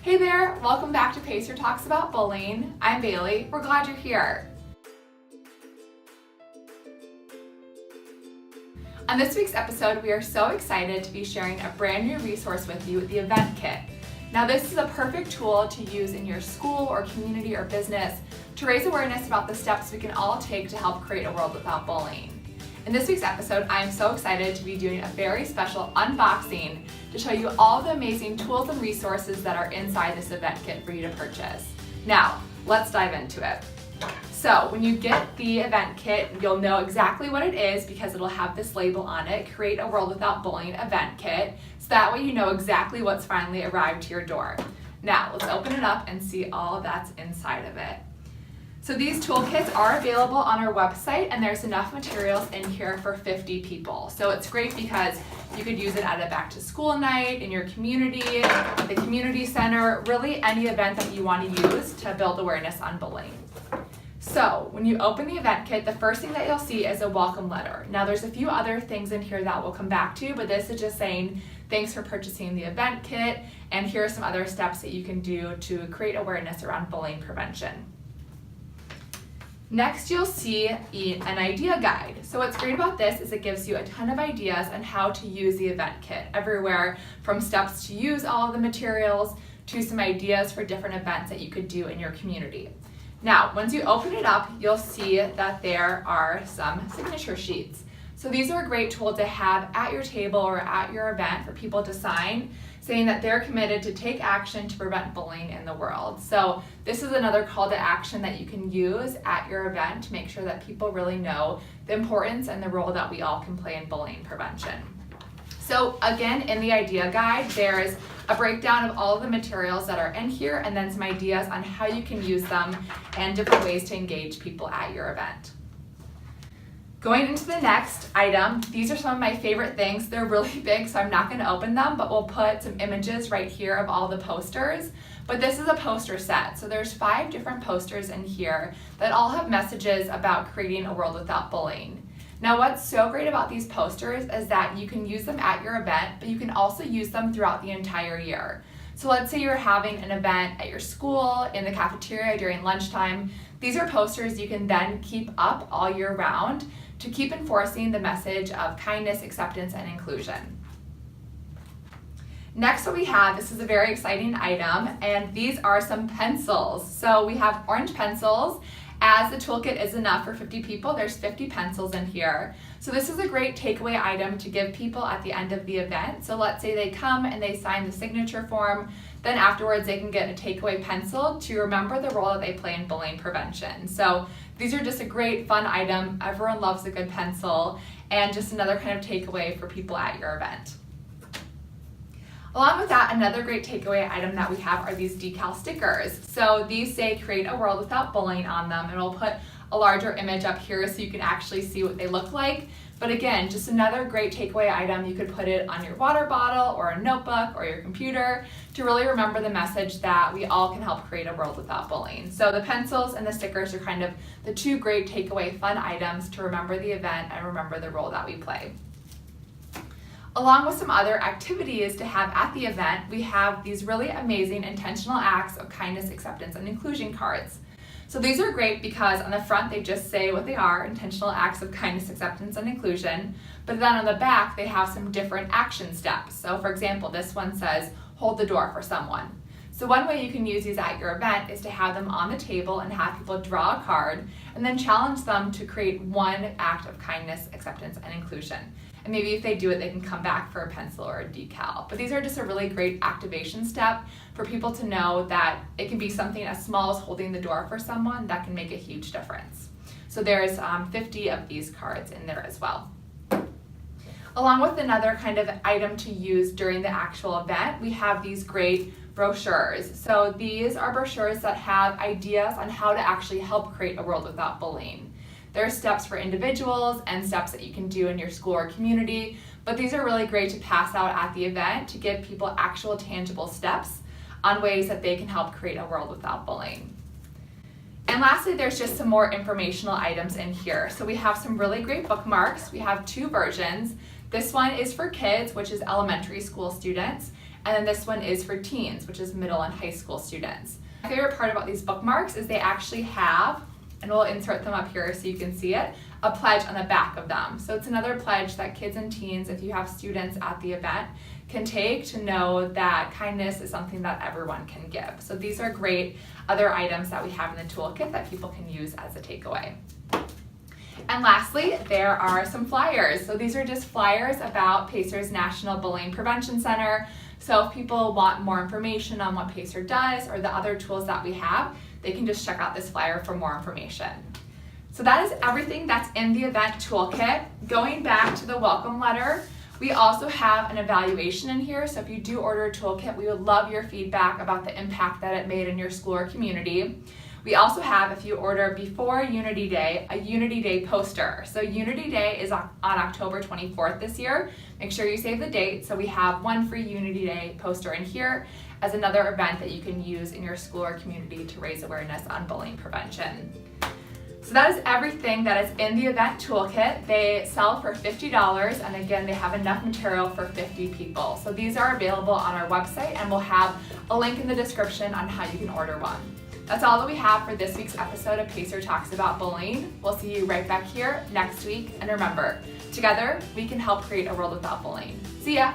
Hey there, welcome back to Pacer Talks about Bullying. I'm Bailey, we're glad you're here. On this week's episode, we are so excited to be sharing a brand new resource with you, the Event Kit. Now this is a perfect tool to use in your school or community or business to raise awareness about the steps we can all take to help create a world without bullying. In this week's episode, I am so excited to be doing a very special unboxing to show you all the amazing tools and resources that are inside this event kit for you to purchase. Now, let's dive into it. So when you get the event kit, you'll know exactly what it is because it'll have this label on it, Create a World Without Bullying Event Kit, so that way you know exactly what's finally arrived to your door. Now, let's open it up and see all that's inside of it. So these toolkits are available on our website, and there's enough materials in here for 50 people. So it's great because you could use it at a back to school night, in your community, the community center, really any event that you want to use to build awareness on bullying. So when you open the event kit, the first thing that you'll see is a welcome letter. Now there's a few other things in here that we'll come back to, but this is just saying thanks for purchasing the event kit, and here are some other steps that you can do to create awareness around bullying prevention. Next, you'll see an idea guide. So what's great about this is it gives you a ton of ideas on how to use the event kit, everywhere from steps to use all of the materials to some ideas for different events that you could do in your community. Now, once you open it up, you'll see that there are some signature sheets. So these are a great tool to have at your table or at your event for people to sign, saying that they're committed to take action to prevent bullying in the world. So this is another call to action that you can use at your event to make sure that people really know the importance and the role that we all can play in bullying prevention. So again, in the idea guide, there's a breakdown of all of the materials that are in here and then some ideas on how you can use them and different ways to engage people at your event. Going into the next item, these are some of my favorite things. They're really big, so I'm not going to open them, but we'll put some images right here of all the posters. But this is a poster set, so there's 5 different posters in here that all have messages about creating a world without bullying. Now what's so great about these posters is that you can use them at your event, but you can also use them throughout the entire year. So let's say you're having an event at your school, in the cafeteria during lunchtime. These are posters you can then keep up all year round to keep enforcing the message of kindness, acceptance, and inclusion. Next, what we have, this is a very exciting item, and these are some pencils. So we have orange pencils. As the toolkit is enough for 50 people, there's 50 pencils in here. So this is a great takeaway item to give people at the end of the event. So let's say they come and they sign the signature form, then afterwards they can get a takeaway pencil to remember the role that they play in bullying prevention. So these are just a great fun item. Everyone loves a good pencil, and just another kind of takeaway for people at your event. Along with that, another great takeaway item that we have are these decal stickers. So these say create a world without bullying on them, and we'll put a larger image up here so you can actually see what they look like. But again, just another great takeaway item. You could put it on your water bottle or a notebook or your computer to really remember the message that we all can help create a world without bullying. So the pencils and the stickers are kind of the 2 great takeaway fun items to remember the event and remember the role that we play. Along with some other activities to have at the event, we have these really amazing intentional acts of kindness, acceptance, and inclusion cards. So these are great because on the front they just say what they are, intentional acts of kindness, acceptance, and inclusion, but then on the back they have some different action steps. So for example, this one says, hold the door for someone. So one way you can use these at your event is to have them on the table and have people draw a card and then challenge them to create one act of kindness, acceptance, and inclusion. And maybe if they do it, they can come back for a pencil or a decal. But these are just a really great activation step for people to know that it can be something as small as holding the door for someone that can make a huge difference. So there's 50 of these cards in there as well. Along with another kind of item to use during the actual event, we have these great brochures. So these are brochures that have ideas on how to actually help create a world without bullying. There are steps for individuals and steps that you can do in your school or community, but these are really great to pass out at the event to give people actual tangible steps on ways that they can help create a world without bullying. And lastly, there's just some more informational items in here. So we have some really great bookmarks. We have 2 versions. This one is for kids, which is elementary school students, And then this one is for teens, which is middle and high school students. My favorite part about these bookmarks is they actually have, and we'll insert them up here so you can see it, a pledge on the back of them. So it's another pledge that kids and teens, if you have students at the event, can take to know that kindness is something that everyone can give. So these are great other items that we have in the toolkit that people can use as a takeaway. And lastly, there are some flyers. So these are just flyers about PACER's National Bullying Prevention Center. So if people want more information on what PACER does or the other tools that we have, they can just check out this flyer for more information. So that is everything that's in the event toolkit. Going back to the welcome letter, we also have an evaluation in here. So if you do order a toolkit, we would love your feedback about the impact that it made in your school or community. We also have, if you order before Unity Day, a Unity Day poster. So Unity Day is on October 24th this year. Make sure you save the date. So we have one free Unity Day poster in here as another event that you can use in your school or community to raise awareness on bullying prevention. So that is everything that is in the event toolkit. They sell for $50, and again, they have enough material for 50 people. So these are available on our website, and we'll have a link in the description on how you can order one. That's all that we have for this week's episode of Pacer Talks About Bullying. We'll see you right back here next week, and remember, together we can help create a world without bullying. See ya!